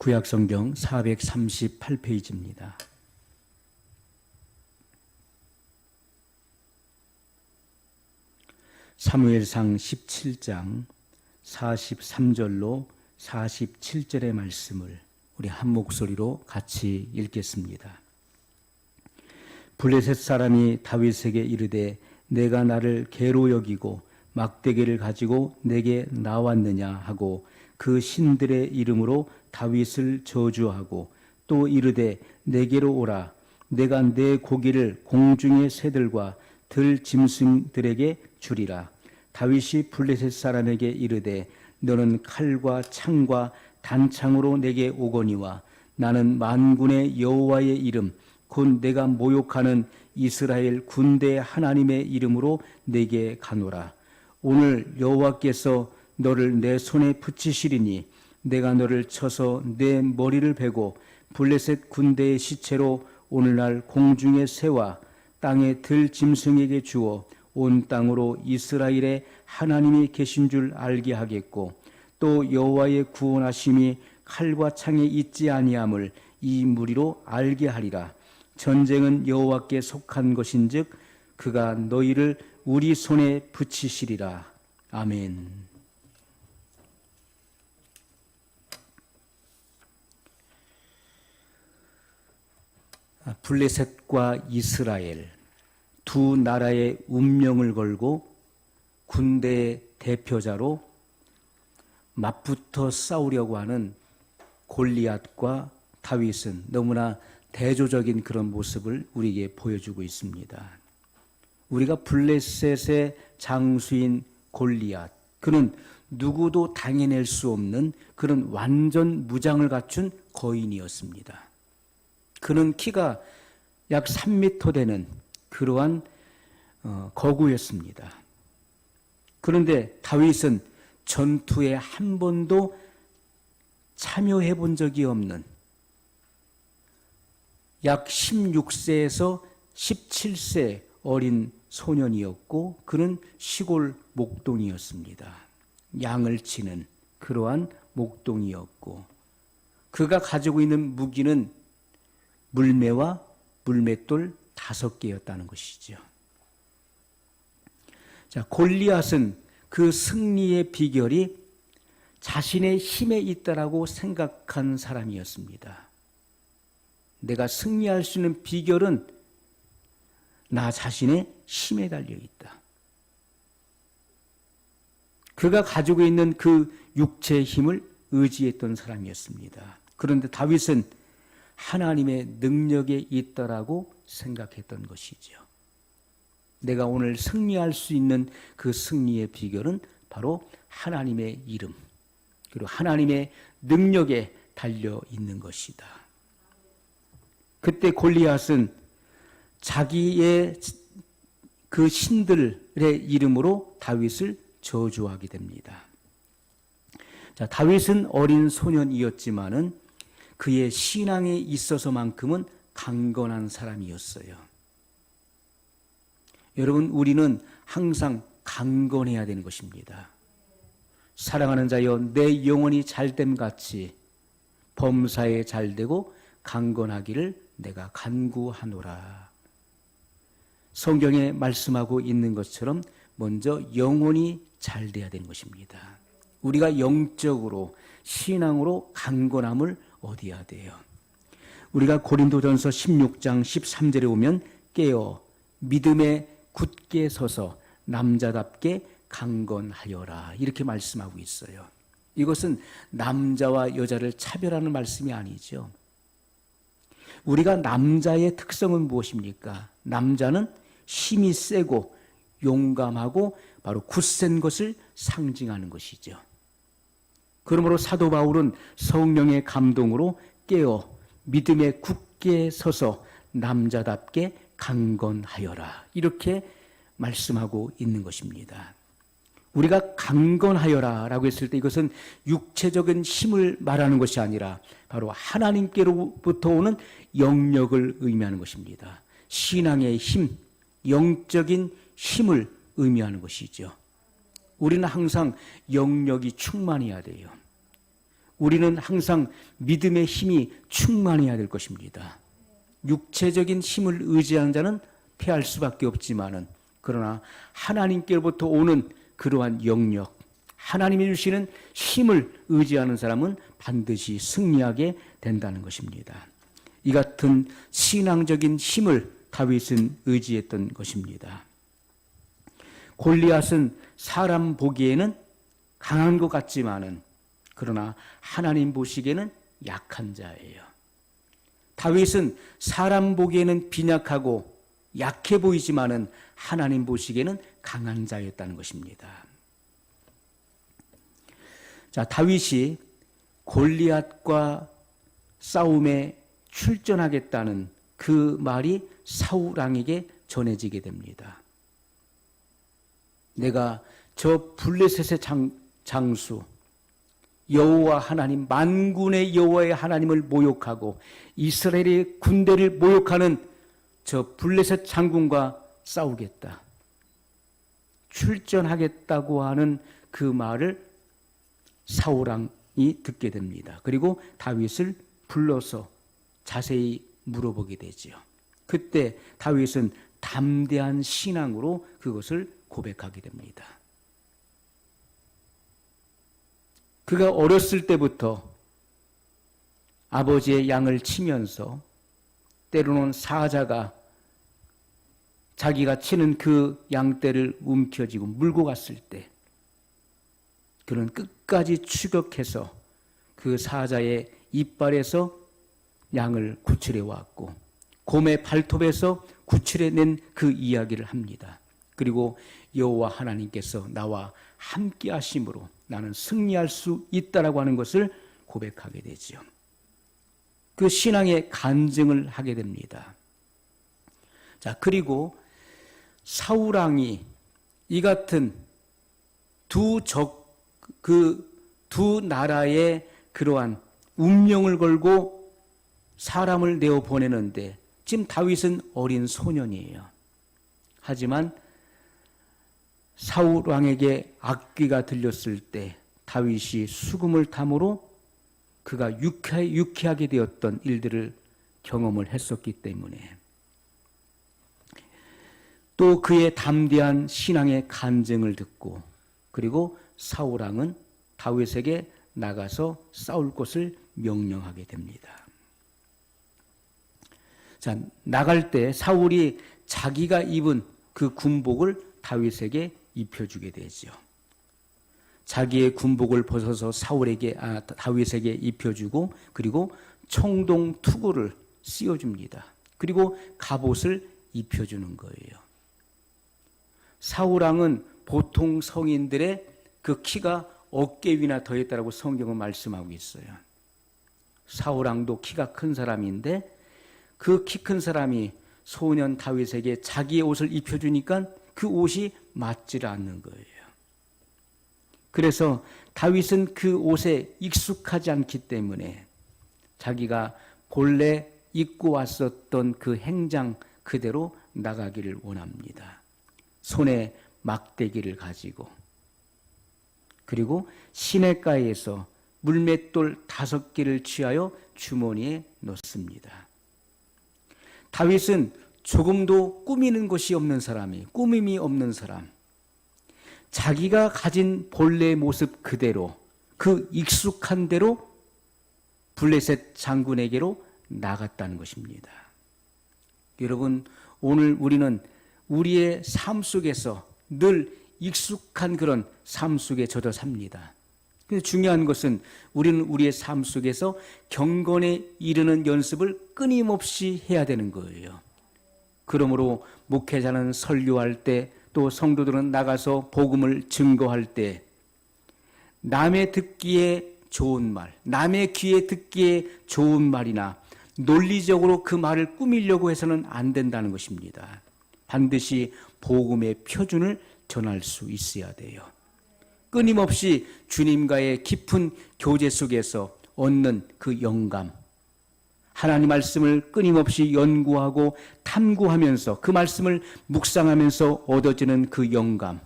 구약성경 438페이지입니다. 사무엘상 17장 43절로 47절의 말씀을 우리 한 목소리로 같이 읽겠습니다. 블레셋 사람이 다윗에게 이르되 내가 나를 개로 여기고 막대기를 가지고 내게 나왔느냐 하고 그 신들의 이름으로 다윗을 저주하고 또 이르되 내게로 오라 내가 내 고기를 공중의 새들과 들 짐승들에게 주리라. 다윗이 블레셋 사람에게 이르되 너는 칼과 창과 단창으로 내게 오거니와 나는 만군의 여호와의 이름 곧 내가 모욕하는 이스라엘 군대 하나님의 이름으로 내게 가노라. 오늘 여호와께서 너를 내 손에 붙이시리니 내가 너를 쳐서 내 머리를 베고 블레셋 군대의 시체로 오늘날 공중의 새와 땅의 들 짐승에게 주어 온 땅으로 이스라엘의 하나님이 계신 줄 알게 하겠고 또 여호와의 구원하심이 칼과 창에 있지 아니함을 이 무리로 알게 하리라. 전쟁은 여호와께 속한 것인즉 그가 너희를 우리 손에 붙이시리라. 아멘. 블레셋과 이스라엘 두 나라의 운명을 걸고 군대의 대표자로 맞붙어 싸우려고 하는 골리앗과 다윗은 너무나 대조적인 그런 모습을 우리에게 보여주고 있습니다. 우리가 블레셋의 장수인 골리앗, 그는 누구도 당해낼 수 없는 그런 완전 무장을 갖춘 거인이었습니다. 그는 키가 약 3m 되는 그러한 거구였습니다. 그런데 다윗은 전투에 한 번도 참여해 본 적이 없는 약 16세에서 17세 어린 소년이었고 그는 시골 목동이었습니다. 양을 치는 그러한 목동이었고 그가 가지고 있는 무기는 물매와 물맷돌 5개였다는 것이죠. 자, 골리앗은 그 승리의 비결이 자신의 힘에 있다라고 생각한 사람이었습니다. 내가 승리할 수 있는 비결은 나 자신의 힘에 달려 있다. 그가 가지고 있는 그 육체의 힘을 의지했던 사람이었습니다. 그런데 다윗은 하나님의 능력에 있다라고 생각했던 것이죠. 내가 오늘 승리할 수 있는 그 승리의 비결은 바로 하나님의 이름 그리고 하나님의 능력에 달려 있는 것이다. 그때 골리앗은 자기의 그 신들의 이름으로 다윗을 저주하게 됩니다. 자, 다윗은 어린 소년이었지만은 그의 신앙에 있어서만큼은 강건한 사람이었어요. 여러분, 우리는 항상 강건해야 되는 것입니다. 사랑하는 자여, 내 영혼이 잘됨 같이 범사에 잘되고 강건하기를 내가 간구하노라. 성경에 말씀하고 있는 것처럼 먼저 영혼이 잘돼야 되는 것입니다. 우리가 영적으로 신앙으로 강건함을 얻어야 돼요. 우리가 고린도전서 16장 13절에 보면 깨어 믿음에 굳게 서서 남자답게 강건하여라 이렇게 말씀하고 있어요. 이것은 남자와 여자를 차별하는 말씀이 아니죠. 우리가 남자의 특성은 무엇입니까? 남자는 힘이 세고 용감하고 바로 굳센 것을 상징하는 것이죠. 그러므로 사도 바울은 성령의 감동으로 깨어 믿음에 굳게 서서 남자답게 강건하여라 이렇게 말씀하고 있는 것입니다. 우리가 강건하여라 라고 했을 때 이것은 육체적인 힘을 말하는 것이 아니라 바로 하나님께로부터 오는 영역을 의미하는 것입니다. 신앙의 힘, 영적인 힘을 의미하는 것이죠. 우리는 항상 영역이 충만해야 돼요. 우리는 항상 믿음의 힘이 충만해야 될 것입니다. 육체적인 힘을 의지하는 자는 패할 수밖에 없지만은, 그러나 하나님께로부터 오는 그러한 영역, 하나님이 주시는 힘을 의지하는 사람은 반드시 승리하게 된다는 것입니다. 이 같은 신앙적인 힘을 다윗은 의지했던 것입니다. 골리앗은 사람 보기에는 강한 것 같지만은, 그러나 하나님 보시기에는 약한 자예요. 다윗은 사람 보기에는 빈약하고 약해 보이지만은 하나님 보시기에는 강한 자였다는 것입니다. 자, 다윗이 골리앗과 싸움에 출전하겠다는 그 말이 사울 왕에게 전해지게 됩니다. 내가 저 블레셋의 장수 여호와 하나님, 만군의 여호와의 하나님을 모욕하고 이스라엘의 군대를 모욕하는 저 블레셋 장군과 싸우겠다, 출전하겠다고 하는 그 말을 사울 왕이 듣게 됩니다. 그리고 다윗을 불러서 자세히 물어보게 되지요. 그때 다윗은 담대한 신앙으로 그것을 고백하게 됩니다. 그가 어렸을 때부터 아버지의 양을 치면서 때로는 사자가 자기가 치는 그 양떼를 움켜쥐고 물고 갔을 때 그는 끝까지 추격해서 그 사자의 이빨에서 양을 구출해 왔고 곰의 발톱에서 구출해 낸 그 이야기를 합니다. 그리고 여호와 하나님께서 나와 함께 하심으로 나는 승리할 수 있다라고 하는 것을 고백하게 되지요. 그 신앙의 간증을 하게 됩니다. 자, 그리고 사울 왕이 이 같은 두 나라의 그러한 운명을 걸고 사람을 내어 보내는데, 지금 다윗은 어린 소년이에요. 하지만 사울 왕에게 악귀가 들렸을 때 다윗이 수금을 탐으로 그가 유쾌하게 되었던 일들을 경험을 했었기 때문에, 또 그의 담대한 신앙의 간증을 듣고, 그리고 사울 왕은 다윗에게 나가서 싸울 것을 명령하게 됩니다. 자, 나갈 때 사울이 자기가 입은 그 군복을 다윗에게 입혀주게 되죠. 자기의 군복을 벗어서 다윗에게 입혀주고, 그리고 청동 투구를 씌워줍니다. 그리고 갑옷을 입혀주는 거예요. 사울 왕은 보통 성인들의 그 키가 어깨 위나 더했다라고 성경은 말씀하고 있어요. 사울 왕도 키가 큰 사람인데 그 키 큰 사람이 소년 다윗에게 자기의 옷을 입혀주니까 그 옷이 맞지를 않는 거예요. 그래서 다윗은 그 옷에 익숙하지 않기 때문에 자기가 본래 입고 왔었던 그 행장 그대로 나가기를 원합니다. 손에 막대기를 가지고, 그리고 시냇가에서 물맷돌 5개를 취하여 주머니에 넣습니다. 다윗은 조금도 꾸미는 것이 없는 사람이, 꾸밈이 없는 사람, 자기가 가진 본래의 모습 그대로, 그 익숙한 대로 블레셋 장군에게로 나갔다는 것입니다. 여러분, 오늘 우리는 우리의 삶 속에서 늘 익숙한 그런 삶 속에 젖어 삽니다. 그래서 중요한 것은 우리는 우리의 삶 속에서 경건에 이르는 연습을 끊임없이 해야 되는 거예요. 그러므로 목회자는 설교할 때, 또 성도들은 나가서 복음을 증거할 때 남의 듣기에 좋은 말, 남의 귀에 듣기에 좋은 말이나 논리적으로 그 말을 꾸미려고 해서는 안 된다는 것입니다. 반드시 복음의 표준을 전할 수 있어야 돼요. 끊임없이 주님과의 깊은 교제 속에서 얻는 그 영감, 하나님 말씀을 끊임없이 연구하고 탐구하면서 그 말씀을 묵상하면서 얻어지는 그 영감,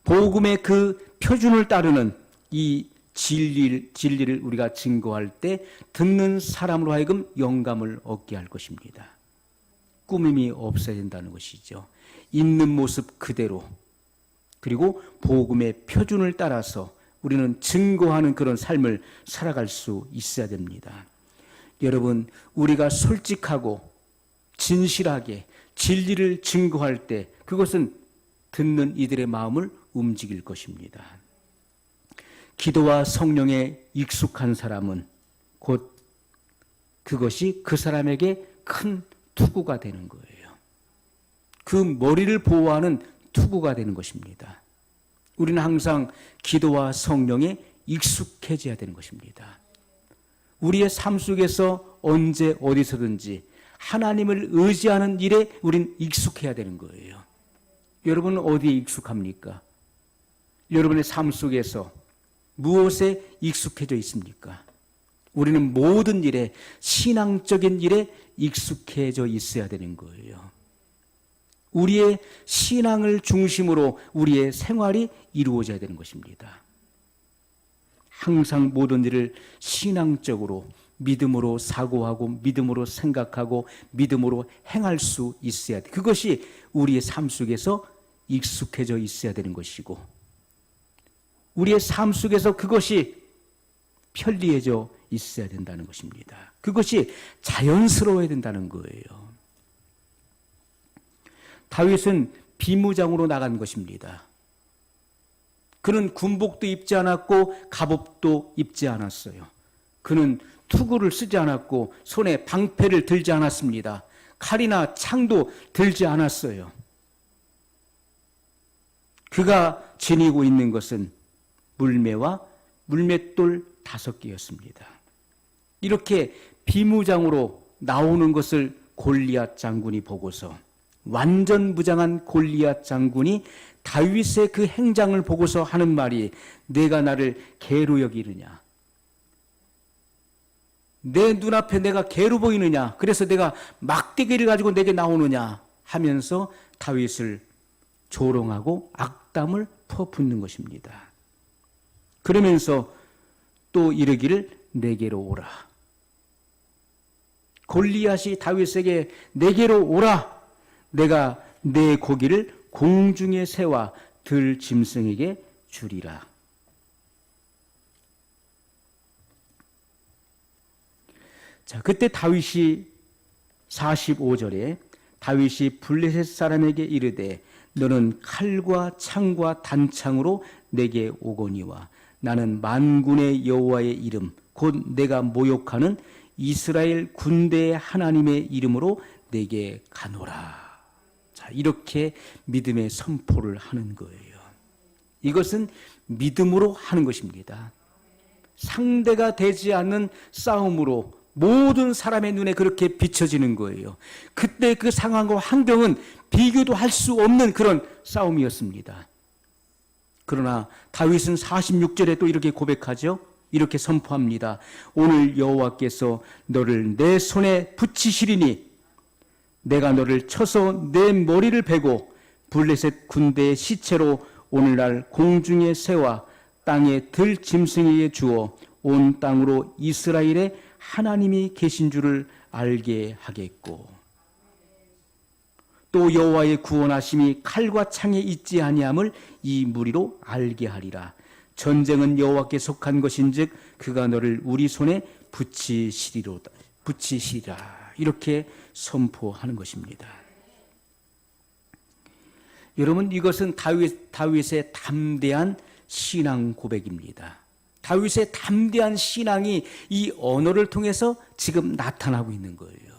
복음의 그 표준을 따르는 이 진리를 우리가 증거할 때 듣는 사람으로 하여금 영감을 얻게 할 것입니다. 꾸밈이 없어야 된다는 것이죠. 있는 모습 그대로, 그리고 복음의 표준을 따라서 우리는 증거하는 그런 삶을 살아갈 수 있어야 됩니다. 여러분, 우리가 솔직하고 진실하게 진리를 증거할 때 그것은 듣는 이들의 마음을 움직일 것입니다. 기도와 성령에 익숙한 사람은 곧 그것이 그 사람에게 큰 투구가 되는 거예요. 그 머리를 보호하는 투구가 되는 것입니다. 우리는 항상 기도와 성령에 익숙해져야 되는 것입니다. 우리의 삶 속에서 언제 어디서든지 하나님을 의지하는 일에 우린 익숙해야 되는 거예요. 여러분은 어디에 익숙합니까? 여러분의 삶 속에서 무엇에 익숙해져 있습니까? 우리는 모든 일에, 신앙적인 일에 익숙해져 있어야 되는 거예요. 우리의 신앙을 중심으로 우리의 생활이 이루어져야 되는 것입니다. 항상 모든 일을 신앙적으로, 믿음으로 사고하고 믿음으로 생각하고 믿음으로 행할 수 있어야 돼. 그것이 우리의 삶 속에서 익숙해져 있어야 되는 것이고, 우리의 삶 속에서 그것이 편리해져 있어야 된다는 것입니다. 그것이 자연스러워야 된다는 거예요. 다윗은 비무장으로 나간 것입니다. 그는 군복도 입지 않았고 갑옷도 입지 않았어요. 그는 투구를 쓰지 않았고 손에 방패를 들지 않았습니다. 칼이나 창도 들지 않았어요. 그가 지니고 있는 것은 물매와 물맷돌 5개였습니다. 이렇게 비무장으로 나오는 것을 골리앗 장군이 보고서, 완전 무장한 골리앗 장군이 다윗의 그 행장을 보고서 하는 말이, 내가 나를 개로 여기느냐, 내 눈앞에 내가 개로 보이느냐, 그래서 내가 막대기를 가지고 내게 나오느냐 하면서 다윗을 조롱하고 악담을 퍼붓는 것입니다. 그러면서 또 이르기를 내게로 오라. 골리앗이 다윗에게 내게로 오라. 내가 내 고기를 공중의 새와 들 짐승에게 주리라. 자, 그때 다윗이 45절에 다윗이 블레셋 사람에게 이르되 너는 칼과 창과 단창으로 내게 오거니와 나는 만군의 여호와의 이름 곧 내가 모욕하는 이스라엘 군대의 하나님의 이름으로 내게 가노라. 자, 이렇게 믿음의 선포를 하는 거예요. 이것은 믿음으로 하는 것입니다. 상대가 되지 않는 싸움으로 모든 사람의 눈에 그렇게 비춰지는 거예요. 그때 그 상황과 환경은 비교도 할 수 없는 그런 싸움이었습니다. 그러나 다윗은 46절에 또 이렇게 고백하죠. 이렇게 선포합니다. 오늘 여호와께서 너를 내 손에 붙이시리니 내가 너를 쳐서 내 머리를 베고 블레셋 군대의 시체로 오늘날 공중의 새와 땅의 들 짐승에게 주어 온 땅으로 이스라엘의 하나님이 계신 줄을 알게 하겠고 또 여호와의 구원하심이 칼과 창에 있지 아니함을 이 무리로 알게 하리라. 전쟁은 여호와께 속한 것인즉 그가 너를 우리 손에 붙이시리라. 이렇게 선포하는 것입니다. 여러분, 이것은 다윗의 담대한 신앙 고백입니다. 다윗의 담대한 신앙이 이 언어를 통해서 지금 나타나고 있는 거예요.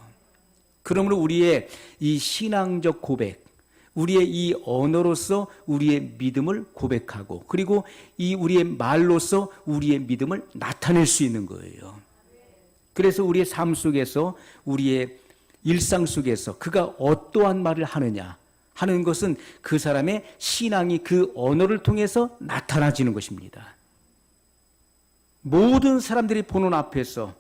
그러므로 우리의 이 신앙적 고백, 우리의 이 언어로서 우리의 믿음을 고백하고 그리고 이 우리의 말로서 우리의 믿음을 나타낼 수 있는 거예요. 그래서 우리의 삶 속에서 우리의 일상 속에서 그가 어떠한 말을 하느냐 하는 것은 그 사람의 신앙이 그 언어를 통해서 나타나지는 것입니다. 모든 사람들이 보는 앞에서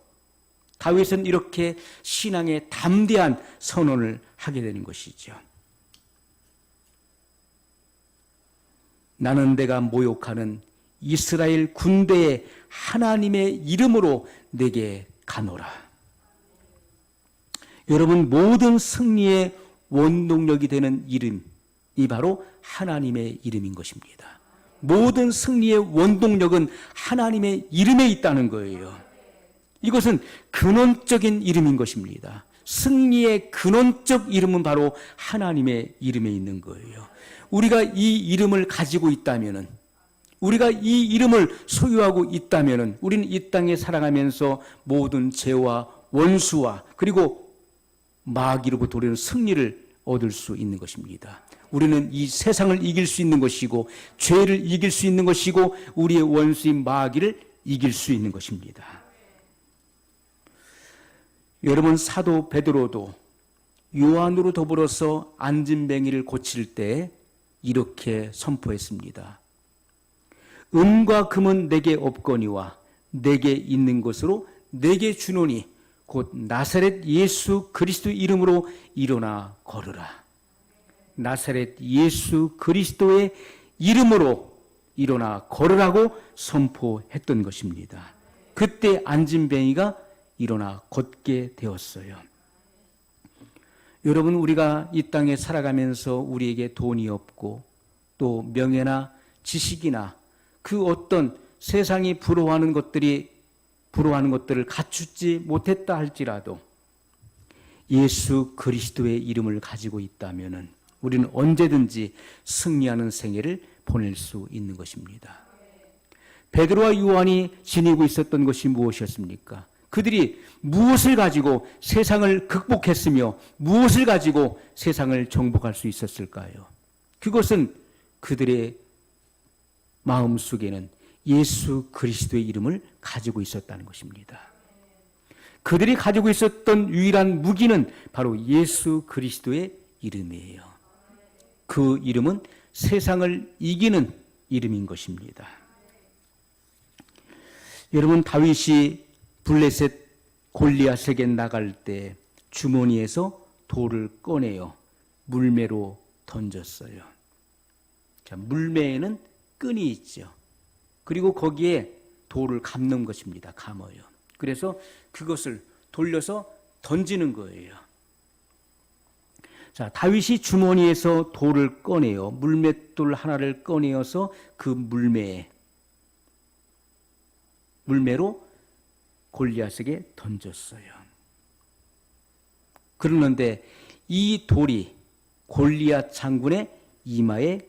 다윗은 이렇게 신앙의 담대한 선언을 하게 되는 것이죠. 나는 내가 모욕하는 이스라엘 군대에 하나님의 이름으로 내게 가노라. 여러분, 모든 승리의 원동력이 되는 이름이 바로 하나님의 이름인 것입니다. 모든 승리의 원동력은 하나님의 이름에 있다는 거예요. 이것은 근원적인 이름인 것입니다. 승리의 근원적 이름은 바로 하나님의 이름에 있는 거예요. 우리가 이 이름을 가지고 있다면은, 우리가 이 이름을 소유하고 있다면은, 우리는 이 땅에 살아가면서 모든 죄와 원수와 그리고 마귀로부터 우리는 승리를 얻을 수 있는 것입니다. 우리는 이 세상을 이길 수 있는 것이고, 죄를 이길 수 있는 것이고, 우리의 원수인 마귀를 이길 수 있는 것입니다. 여러분, 사도 베드로도 요한으로 더불어서 안진뱅이를 고칠 때 이렇게 선포했습니다. 은과 금은 내게 없거니와 내게 있는 것으로 내게 주노니 곧 나사렛 예수 그리스도 이름으로 일어나 걸으라. 나사렛 예수 그리스도의 이름으로 일어나 걸으라고 선포했던 것입니다. 그때 안진뱅이가 일어나 걷게 되었어요. 여러분, 우리가 이 땅에 살아가면서 우리에게 돈이 없고 또 명예나 지식이나 그 어떤 세상이 부러워하는 것들을 갖추지 못했다 할지라도 예수 그리스도의 이름을 가지고 있다면은 우리는 언제든지 승리하는 생애를 보낼 수 있는 것입니다. 베드로와 요한이 지니고 있었던 것이 무엇이었습니까? 그들이 무엇을 가지고 세상을 극복했으며 무엇을 가지고 세상을 정복할 수 있었을까요? 그것은 그들의 마음속에는 예수 그리스도의 이름을 가지고 있었다는 것입니다. 그들이 가지고 있었던 유일한 무기는 바로 예수 그리스도의 이름이에요. 그 이름은 세상을 이기는 이름인 것입니다. 여러분, 다윗이 블레셋 골리앗에게 나갈 때 주머니에서 돌을 꺼내어 물매로 던졌어요. 자, 물매에는 끈이 있죠. 그리고 거기에 돌을 감는 것입니다. 감어요. 그래서 그것을 돌려서 던지는 거예요. 자, 다윗이 주머니에서 돌을 꺼내어 물맷돌 하나를 꺼내어서 그 물매로 골리앗에게 던졌어요. 그러는데 이 돌이 골리앗 장군의 이마에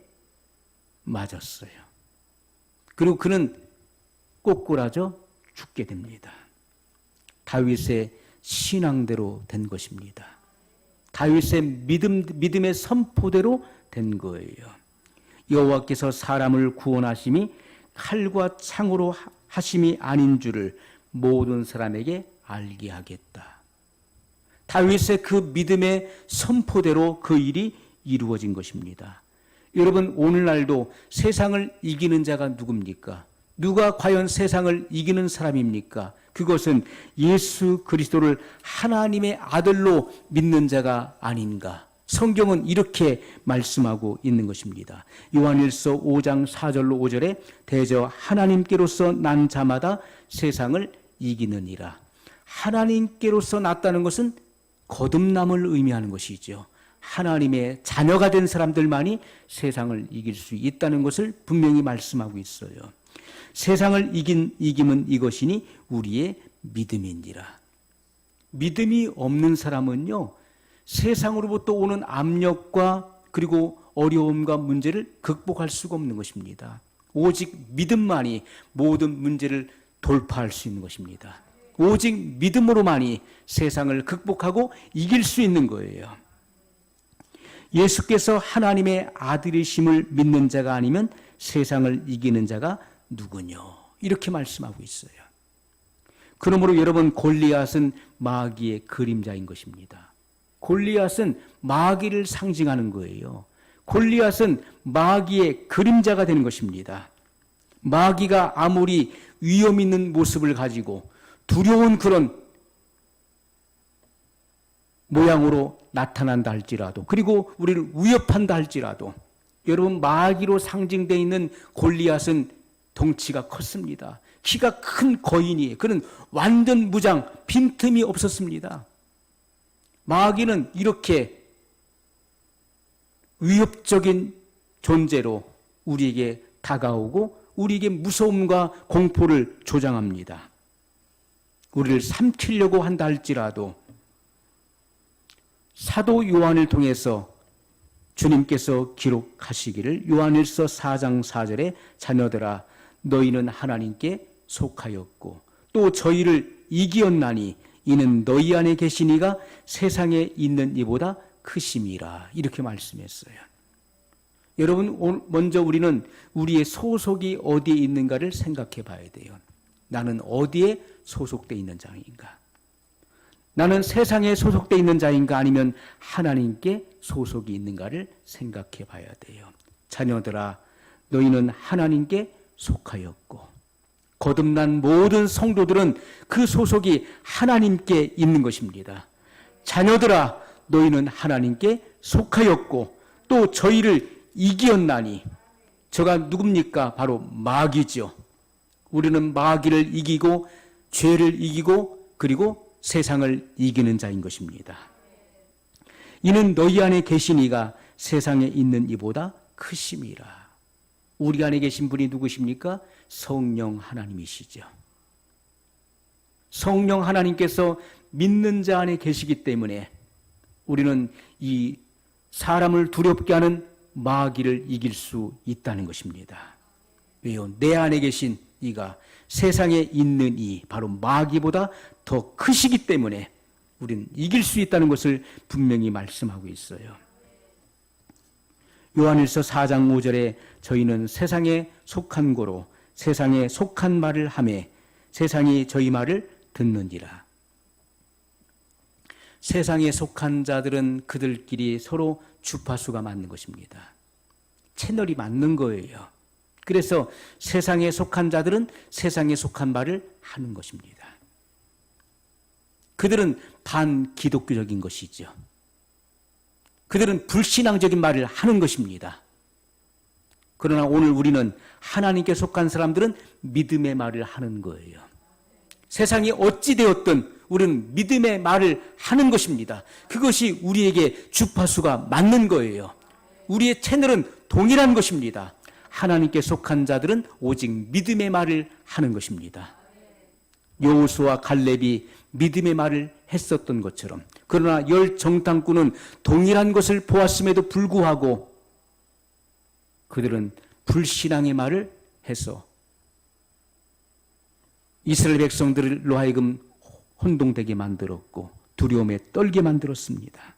맞았어요. 그리고 그는 꼬꾸라져 죽게 됩니다. 다윗의 신앙대로 된 것입니다. 다윗의 믿음의 선포대로 된 거예요. 여호와께서 사람을 구원하심이 칼과 창으로 하심이 아닌 줄을 모든 사람에게 알게 하겠다. 다윗의 그 믿음의 선포대로 그 일이 이루어진 것입니다. 여러분, 오늘날도 세상을 이기는 자가 누굽니까? 누가 과연 세상을 이기는 사람입니까? 그것은 예수 그리스도를 하나님의 아들로 믿는 자가 아닌가? 성경은 이렇게 말씀하고 있는 것입니다. 요한일서 5장 4절로 5절에 대저 하나님께로서 난 자마다 세상을 이기느니라. 하나님께로서 났다는 것은 거듭남을 의미하는 것이죠. 하나님의 자녀가 된 사람들만이 세상을 이길 수 있다는 것을 분명히 말씀하고 있어요. 세상을 이김은 이것이니 우리의 믿음이니라. 믿음이 없는 사람은요, 세상으로부터 오는 압력과 그리고 어려움과 문제를 극복할 수가 없는 것입니다. 오직 믿음만이 모든 문제를 돌파할 수 있는 것입니다. 오직 믿음으로만이 세상을 극복하고 이길 수 있는 거예요. 예수께서 하나님의 아들이심을 믿는 자가 아니면 세상을 이기는 자가 누구뇨? 이렇게 말씀하고 있어요. 그러므로 여러분, 골리앗은 마귀의 그림자인 것입니다. 골리앗은 마귀를 상징하는 거예요. 골리앗은 마귀의 그림자가 되는 것입니다. 마귀가 아무리 위험 있는 모습을 가지고 두려운 그런 모양으로 나타난다 할지라도, 그리고 우리를 위협한다 할지라도, 여러분, 마귀로 상징되어 있는 골리앗은 덩치가 컸습니다. 키가 큰 거인이, 그는 완전 무장, 빈틈이 없었습니다. 마귀는 이렇게 위협적인 존재로 우리에게 다가오고 우리에게 무서움과 공포를 조장합니다. 우리를 삼키려고 한다 할지라도 사도 요한을 통해서 주님께서 기록하시기를, 요한일서 4장 4절에 자녀들아 너희는 하나님께 속하였고 또 저희를 이기었나니 이는 너희 안에 계신 이가 세상에 있는 이보다 크심이라, 이렇게 말씀했어요. 여러분, 먼저 우리는 우리의 소속이 어디에 있는가를 생각해 봐야 돼요. 나는 어디에 소속되어 있는 자인가? 나는 세상에 소속되어 있는 자인가, 아니면 하나님께 소속이 있는가를 생각해 봐야 돼요. 자녀들아 너희는 하나님께 속하였고, 거듭난 모든 성도들은 그 소속이 하나님께 있는 것입니다. 자녀들아 너희는 하나님께 속하였고 또 저희를 이기었나니, 저가 누굽니까? 바로 마귀죠. 우리는 마귀를 이기고 죄를 이기고 그리고 세상을 이기는 자인 것입니다. 이는 너희 안에 계신 이가 세상에 있는 이보다 크심이라. 우리 안에 계신 분이 누구십니까? 성령 하나님이시죠. 성령 하나님께서 믿는 자 안에 계시기 때문에 우리는 이 사람을 두렵게 하는 마귀를 이길 수 있다는 것입니다. 왜요? 내 안에 계신 이가 세상에 있는 이, 바로 마귀보다 더 크시기 때문에 우리는 이길 수 있다는 것을 분명히 말씀하고 있어요. 요한일서 4장 5절에 저희는 세상에 속한 고로 세상에 속한 말을 하매 세상이 저희 말을 듣느니라. 세상에 속한 자들은 그들끼리 서로 주파수가 맞는 것입니다. 채널이 맞는 거예요. 그래서 세상에 속한 자들은 세상에 속한 말을 하는 것입니다. 그들은 반기독교적인 것이죠. 그들은 불신앙적인 말을 하는 것입니다. 그러나 오늘 우리는 하나님께 속한 사람들은 믿음의 말을 하는 거예요. 세상이 어찌 되었든 우리는 믿음의 말을 하는 것입니다. 그것이 우리에게 주파수가 맞는 거예요. 우리의 채널은 동일한 것입니다. 하나님께 속한 자들은 오직 믿음의 말을 하는 것입니다. 여호수아와 갈렙이 믿음의 말을 했었던 것처럼, 그러나 열 정탐꾼은 동일한 것을 보았음에도 불구하고 그들은 불신앙의 말을 해서 이스라엘 백성들로 하여금 혼동되게 만들었고 두려움에 떨게 만들었습니다.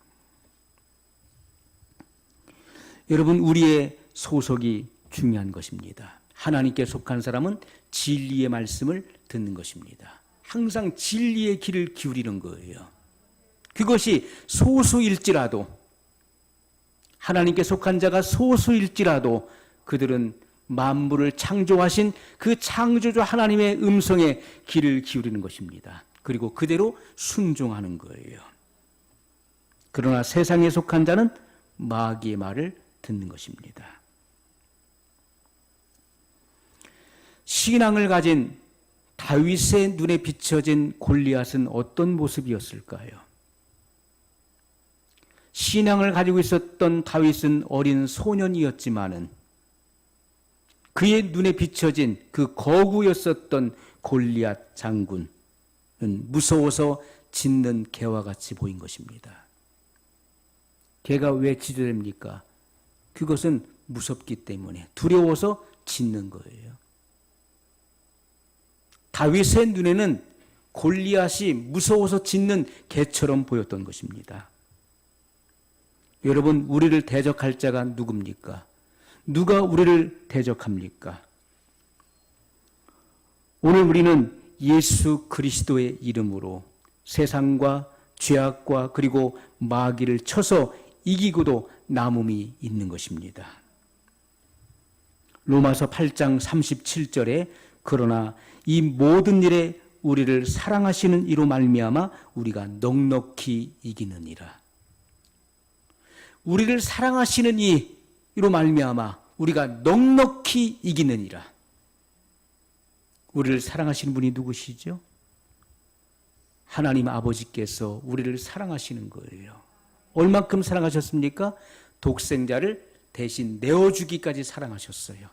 여러분, 우리의 소속이 중요한 것입니다. 하나님께 속한 사람은 진리의 말씀을 듣는 것입니다. 항상 진리의 귀를 기울이는 거예요. 그것이 소수일지라도, 하나님께 속한 자가 소수일지라도 그들은 만물을 창조하신 그 창조주 하나님의 음성에 귀를 기울이는 것입니다. 그리고 그대로 순종하는 거예요. 그러나 세상에 속한 자는 마귀의 말을 듣는 것입니다. 신앙을 가진 다윗의 눈에 비춰진 골리앗은 어떤 모습이었을까요? 신앙을 가지고 있었던 다윗은 어린 소년이었지만은 그의 눈에 비춰진 그 거구였었던 골리앗 장군은 무서워서 짖는 개와 같이 보인 것입니다. 개가 왜 짖어댑니까? 그것은 무섭기 때문에, 두려워서 짖는 거예요. 다윗의 눈에는 골리앗이 무서워서 짖는 개처럼 보였던 것입니다. 여러분, 우리를 대적할 자가 누굽니까? 누가 우리를 대적합니까? 오늘 우리는 예수 그리스도의 이름으로 세상과 죄악과 그리고 마귀를 쳐서 이기고도 남음이 있는 것입니다. 로마서 8장 37절에 그러나 이 모든 일에 우리를 사랑하시는 이로 말미암아 우리가 넉넉히 이기느니라. 우리를 사랑하시는 이로 말미암아 우리가 넉넉히 이기느니라. 우리를 사랑하시는 분이 누구시죠? 하나님 아버지께서 우리를 사랑하시는 거예요. 얼만큼 사랑하셨습니까? 독생자를 대신 내어주기까지 사랑하셨어요.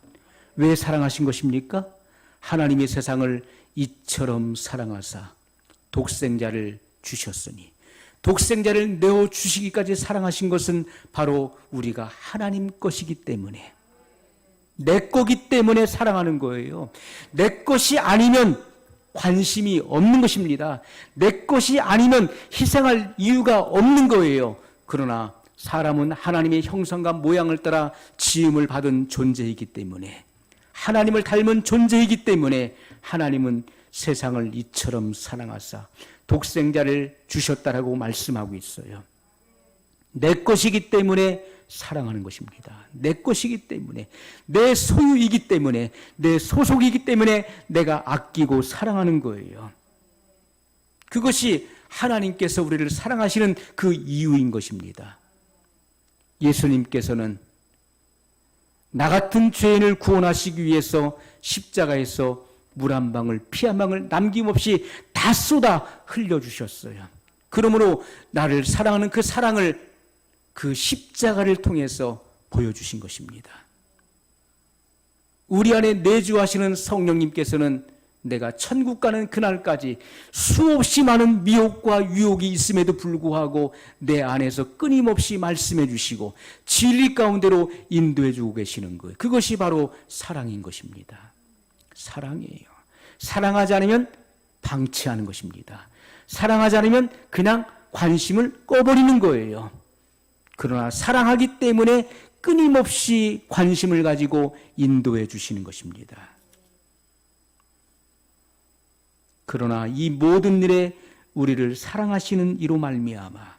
왜 사랑하신 것입니까? 하나님의 세상을 이처럼 사랑하사 독생자를 주셨으니, 독생자를 내어주시기까지 사랑하신 것은 바로 우리가 하나님 것이기 때문에, 내 거기 때문에 사랑하는 거예요. 내 것이 아니면 관심이 없는 것입니다. 내 것이 아니면 희생할 이유가 없는 거예요. 그러나 사람은 하나님의 형상과 모양을 따라 지음을 받은 존재이기 때문에, 하나님을 닮은 존재이기 때문에 하나님은 세상을 이처럼 사랑하사 독생자를 주셨다라고 말씀하고 있어요. 내 것이기 때문에 사랑하는 것입니다. 내 것이기 때문에, 내 소유이기 때문에, 내 소속이기 때문에 내가 아끼고 사랑하는 거예요. 그것이 하나님께서 우리를 사랑하시는 그 이유인 것입니다. 예수님께서는 나 같은 죄인을 구원하시기 위해서 십자가에서 물 한 방울, 피 한 방울 남김없이 다 쏟아 흘려주셨어요. 그러므로 나를 사랑하는 그 사랑을 그 십자가를 통해서 보여주신 것입니다. 우리 안에 내주하시는 성령님께서는 내가 천국 가는 그날까지 수없이 많은 미혹과 유혹이 있음에도 불구하고 내 안에서 끊임없이 말씀해 주시고 진리 가운데로 인도해 주고 계시는 거예요. 그것이 바로 사랑인 것입니다. 사랑이에요. 사랑하지 않으면 방치하는 것입니다. 사랑하지 않으면 그냥 관심을 꺼버리는 거예요. 그러나 사랑하기 때문에 끊임없이 관심을 가지고 인도해 주시는 것입니다. 그러나 이 모든 일에 우리를 사랑하시는 이로 말미암아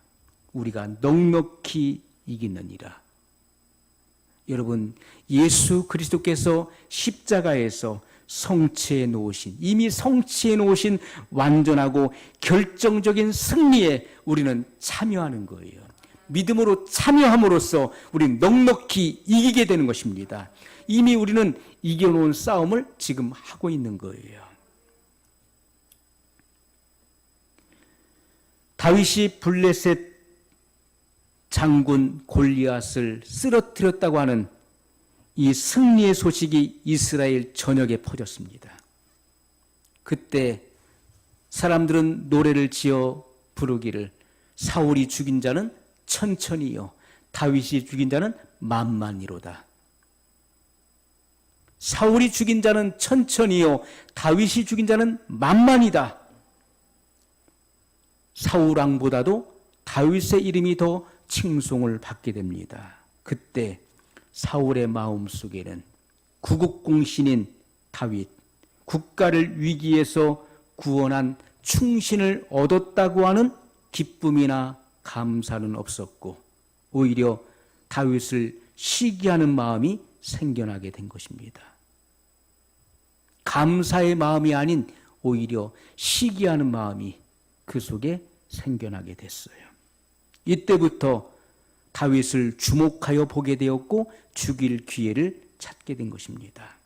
우리가 넉넉히 이기느니라. 여러분, 예수 그리스도께서 십자가에서 성취해 놓으신, 이미 성취해 놓으신 완전하고 결정적인 승리에 우리는 참여하는 거예요. 믿음으로 참여함으로써 우리는 넉넉히 이기게 되는 것입니다. 이미 우리는 이겨놓은 싸움을 지금 하고 있는 거예요. 다윗이 블레셋 장군 골리앗을 쓰러뜨렸다고 하는 이 승리의 소식이 이스라엘 전역에 퍼졌습니다. 그때 사람들은 노래를 지어 부르기를 사울이 죽인 자는 천천히요 다윗이 죽인 자는 만만이로다. 사울이 죽인 자는 천천히요 다윗이 죽인 자는 만만이다. 사울 왕보다도 다윗의 이름이 더 칭송을 받게 됩니다. 그때 사울의 마음속에는 구국공신인 다윗, 국가를 위기에서 구원한 충신을 얻었다고 하는 기쁨이나 감사는 없었고 오히려 다윗을 시기하는 마음이 생겨나게 된 것입니다. 감사의 마음이 아닌 오히려 시기하는 마음이 그 속에 생겨나게 됐어요. 이때부터 다윗을 주목하여 보게 되었고 죽일 기회를 찾게 된 것입니다.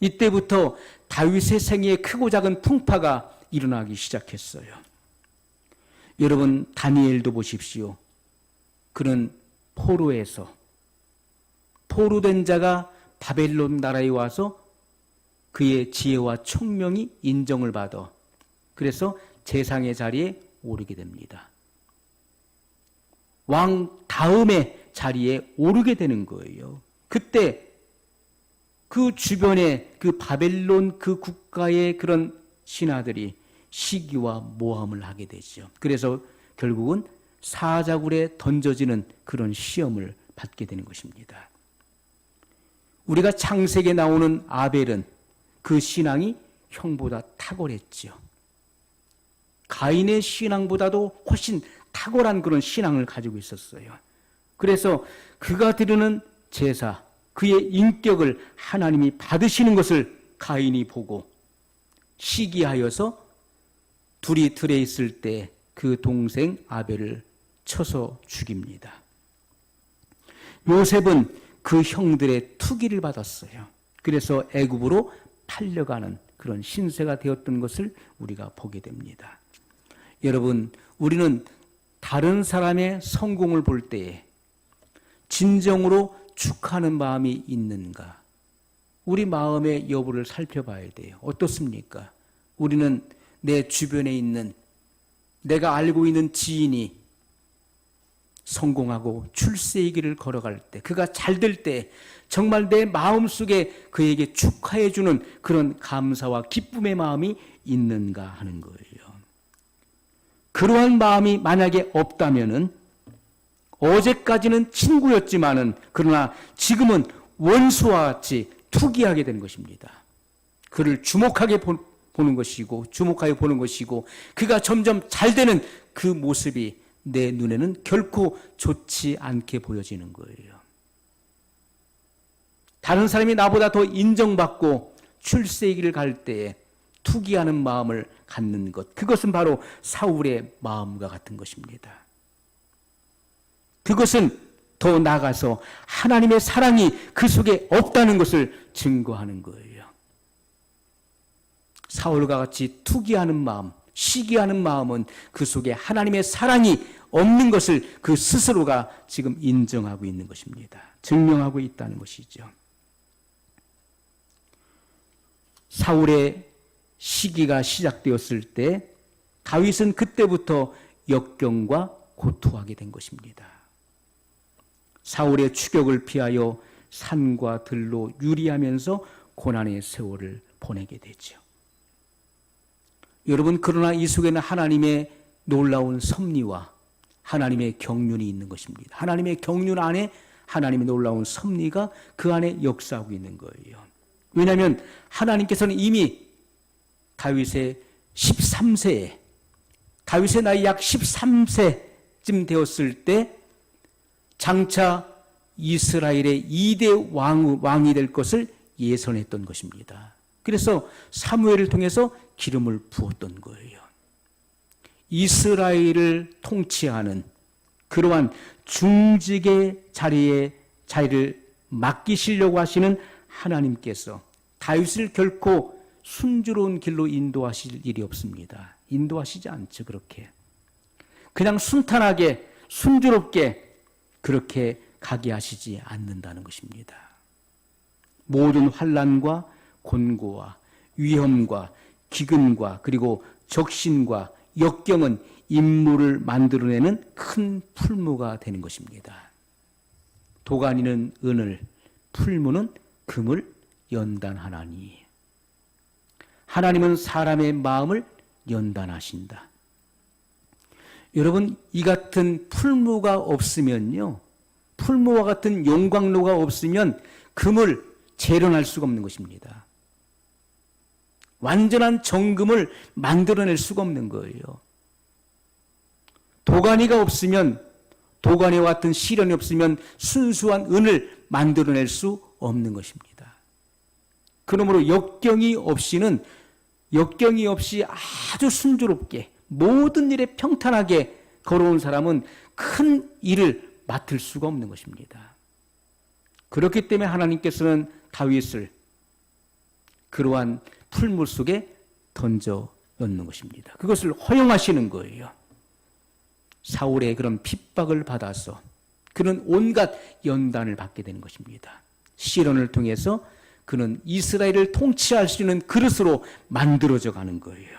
이때부터 다윗의 생애에 크고 작은 풍파가 일어나기 시작했어요. 여러분, 다니엘도 보십시오. 그는 포로에서 포로된 자가 바벨론 나라에 와서 그의 지혜와 총명이 인정을 받아 그래서 재상의 자리에 오르게 됩니다. 왕 다음의 자리에 오르게 되는 거예요. 그때 그 주변에 그 바벨론 그 국가의 그런 신하들이 시기와 모함을 하게 되죠. 그래서 결국은 사자굴에 던져지는 그런 시험을 받게 되는 것입니다. 우리가 창세기에 나오는 아벨은 그 신앙이 형보다 탁월했죠. 가인의 신앙보다도 훨씬 탁월한 그런 신앙을 가지고 있었어요. 그래서 그가 드리는 제사, 그의 인격을 하나님이 받으시는 것을 가인이 보고 시기하여서 둘이 들에 있을 때 그 동생 아벨을 쳐서 죽입니다. 요셉은 그 형들의 투기를 받았어요. 그래서 애굽으로 팔려가는 그런 신세가 되었던 것을 우리가 보게 됩니다. 여러분, 우리는 다른 사람의 성공을 볼 때에 진정으로 축하하는 마음이 있는가? 우리 마음의 여부를 살펴봐야 돼요. 어떻습니까? 우리는 내 주변에 있는, 내가 알고 있는 지인이 성공하고 출세의 길을 걸어갈 때, 그가 잘 될 때 정말 내 마음속에 그에게 축하해 주는 그런 감사와 기쁨의 마음이 있는가 하는 거예요. 그러한 마음이 만약에 없다면은 어제까지는 친구였지만은 그러나 지금은 원수와 같이 투기하게 된 것입니다. 그를 주목하게 보는 것이고, 주목하여 보는 것이고, 그가 점점 잘 되는 그 모습이 내 눈에는 결코 좋지 않게 보여지는 거예요. 다른 사람이 나보다 더 인정받고 출세의 길을 갈 때에 투기하는 마음을 갖는 것, 그것은 바로 사울의 마음과 같은 것입니다. 그것은 더 나아가서 하나님의 사랑이 그 속에 없다는 것을 증거하는 거예요. 사울과 같이 투기하는 마음, 시기하는 마음은 그 속에 하나님의 사랑이 없는 것을 그 스스로가 지금 인정하고 있는 것입니다. 증명하고 있다는 것이죠. 사울의 시기가 시작되었을 때 다윗은 그때부터 역경과 고투하게 된 것입니다. 사울의 추격을 피하여 산과 들로 유리하면서 고난의 세월을 보내게 되죠. 여러분, 그러나 이 속에는 하나님의 놀라운 섭리와 하나님의 경륜이 있는 것입니다. 하나님의 경륜 안에 하나님의 놀라운 섭리가 그 안에 역사하고 있는 거예요. 왜냐하면 하나님께서는 이미 다윗의 13세에, 다윗의 나이 약 13세쯤 되었을 때 장차 이스라엘의 2대 왕이 될 것을 예선했던 것입니다. 그래서 사무엘을 통해서 기름을 부었던 거예요. 이스라엘을 통치하는 그러한 중직의 자리를 맡기시려고 하시는 하나님께서 다윗을 결코 순조로운 길로 인도하실 일이 없습니다. 인도하시지 않죠, 그렇게. 그냥 순탄하게, 순조롭게 그렇게 가게 하시지 않는다는 것입니다. 모든 환난과 곤고와 위험과 기근과 그리고 적신과 역경은 인물을 만들어내는 큰 풀무가 되는 것입니다. 도가니는 은을, 풀무는 금을 연단하나니. 하나님은 사람의 마음을 연단하신다. 여러분, 이 같은 풀무가 없으면요, 풀무와 같은 용광로가 없으면 금을 재련할 수가 없는 것입니다. 완전한 정금을 만들어낼 수가 없는 거예요. 도가니가 없으면, 도가니와 같은 시련이 없으면 순수한 은을 만들어낼 수 없는 것입니다. 그러므로 역경이 없이 아주 순조롭게 모든 일에 평탄하게 걸어온 사람은 큰 일을 맡을 수가 없는 것입니다. 그렇기 때문에 하나님께서는 다윗을 그러한 풀물 속에 던져 넣는 것입니다. 그것을 허용하시는 거예요. 사울의 그런 핍박을 받아서 그는 온갖 연단을 받게 되는 것입니다. 시련을 통해서 그는 이스라엘을 통치할 수 있는 그릇으로 만들어져 가는 거예요.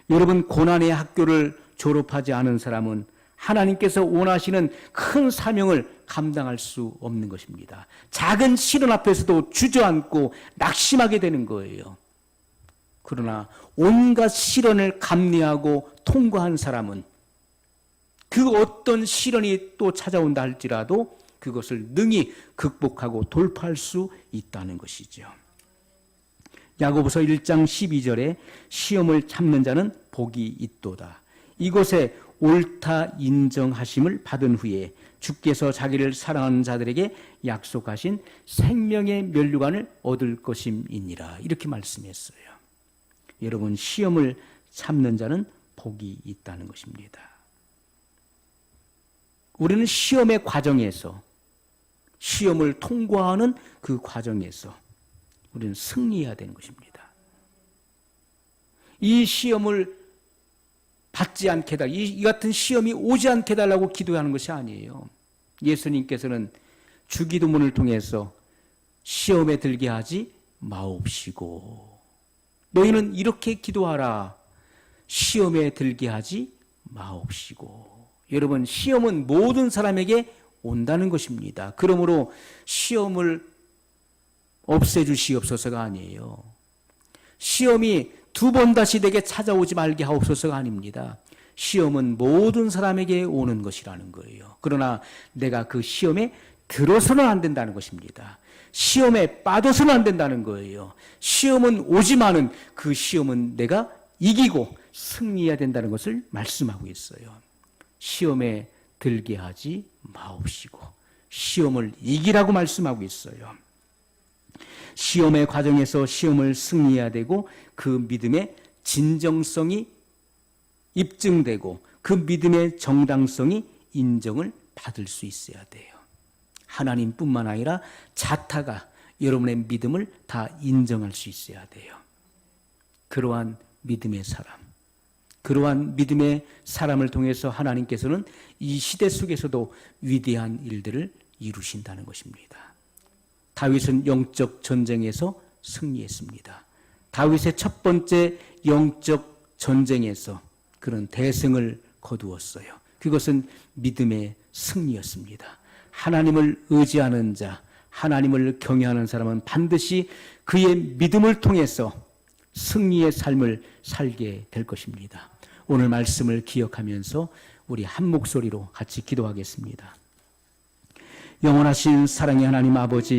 여러분, 고난의 학교를 졸업하지 않은 사람은 하나님께서 원하시는 큰 사명을 감당할 수 없는 것입니다. 작은 시련 앞에서도 주저앉고 낙심하게 되는 거예요. 그러나 온갖 시련을 감내하고 통과한 사람은 그 어떤 시련이 또 찾아온다 할지라도 그것을 능히 극복하고 돌파할 수 있다는 것이죠. 야고보서 1장 12절에 시험을 참는 자는 복이 있도다. 이곳에 옳다 인정하심을 받은 후에 주께서 자기를 사랑하는 자들에게 약속하신 생명의 면류관을 얻을 것임이니라. 이렇게 말씀했어요. 여러분, 시험을 참는 자는 복이 있다는 것입니다. 우리는 시험의 과정에서, 시험을 통과하는 그 과정에서 우리는 승리해야 되는 것입니다. 이 시험을 받지 않게 해달라, 이 같은 시험이 오지 않게 해달라고 기도하는 것이 아니에요. 예수님께서는 주기도문을 통해서 시험에 들게 하지 마옵시고, 너희는 이렇게 기도하라. 시험에 들게 하지 마옵시고. 여러분, 시험은 모든 사람에게 온다는 것입니다. 그러므로 시험을 없애주시옵소서가 아니에요. 시험이 두 번 다시 내게 찾아오지 말게 하옵소서가 아닙니다. 시험은 모든 사람에게 오는 것이라는 거예요. 그러나 내가 그 시험에 들어서는 안 된다는 것입니다. 시험에 빠져서는 안 된다는 거예요. 시험은 오지만은 그 시험은 내가 이기고 승리해야 된다는 것을 말씀하고 있어요. 시험에 들게 하지 마옵시고, 시험을 이기라고 말씀하고 있어요. 시험의 과정에서 시험을 승리해야 되고, 그 믿음의 진정성이 입증되고 그 믿음의 정당성이 인정을 받을 수 있어야 돼요. 하나님뿐만 아니라 자타가 여러분의 믿음을 다 인정할 수 있어야 돼요. 그러한 믿음의 사람, 그러한 믿음의 사람을 통해서 하나님께서는 이 시대 속에서도 위대한 일들을 이루신다는 것입니다. 다윗은 영적 전쟁에서 승리했습니다. 다윗의 첫 번째 영적 전쟁에서 그런 대승을 거두었어요. 그것은 믿음의 승리였습니다. 하나님을 의지하는 자, 하나님을 경외하는 사람은 반드시 그의 믿음을 통해서 승리의 삶을 살게 될 것입니다. 오늘 말씀을 기억하면서 우리 한 목소리로 같이 기도하겠습니다. 영원하신 사랑의 하나님 아버지,